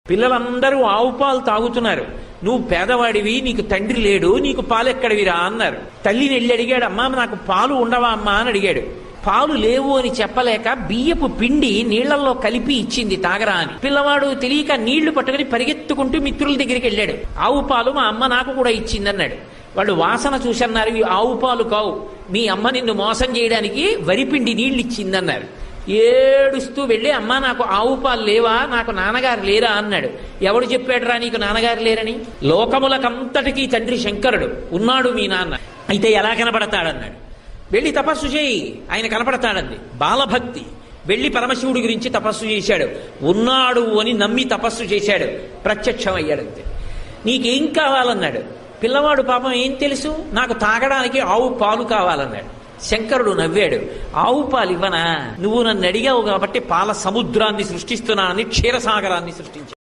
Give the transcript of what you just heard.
పిల్లలందరూ ఆవు పాలు తాగుతున్నారు. నువ్వు పేదవాడివి, నీకు తండ్రి లేడు, నీకు పాలు ఎక్కడివిరా అన్నారు. తల్లిని వెళ్ళి అడిగాడు, అమ్మా నాకు పాలు ఉండవా అమ్మా అని అడిగాడు. పాలు లేవు అని చెప్పలేక బియ్యపు పిండి నీళ్లలో కలిపి ఇచ్చింది తాగరా అని. పిల్లవాడు తెలియక నీళ్లు పట్టుకుని పరిగెత్తుకుంటూ మిత్రుల దగ్గరికి వెళ్ళాడు. ఆవు పాలు మా అమ్మ నాకు కూడా ఇచ్చింది అన్నాడు. వాళ్ళు వాసన చూసన్నారు, ఇవి ఆవు పాలు కావు, మీ అమ్మ నిన్ను మోసం చేయడానికి వరిపిండి నీళ్లు ఇచ్చిందన్నారు. ఏడుస్తూ వెళ్ళి, అమ్మ నాకు ఆవు పాలు లేవా, నాకు నాన్నగారు లేరా అన్నాడు. ఎవడు చెప్పాడురా నీకు నాన్నగారు లేరని? లోకములకంతటికీ తండ్రి శంకరుడు, ఉన్నాడు మీ నాన్న, అయితే ఎలా కనపడతాడన్నాడు. వెళ్ళి తపస్సు చేయి, ఆయన కనపడతాడంది. బాలభక్తి. వెళ్ళి పరమశివుడి గురించి తపస్సు చేశాడు. ఉన్నాడు అని నమ్మి తపస్సు చేశాడు, ప్రత్యక్షం అయ్యాడంతే. నీకేం కావాలన్నాడు. పిల్లవాడు పాపం ఏం తెలుసు, నాకు తాగడానికి ఆవు పాలు కావాలన్నాడు. శంకరుడు నవ్వాడు. ఆవు పాలు ఇవ్వనా, నువ్వు నన్ను అడిగావు కాబట్టి పాల సముద్రాన్ని సృష్టిస్తున్నానని క్షీరసాగరాన్ని సృష్టించాడు.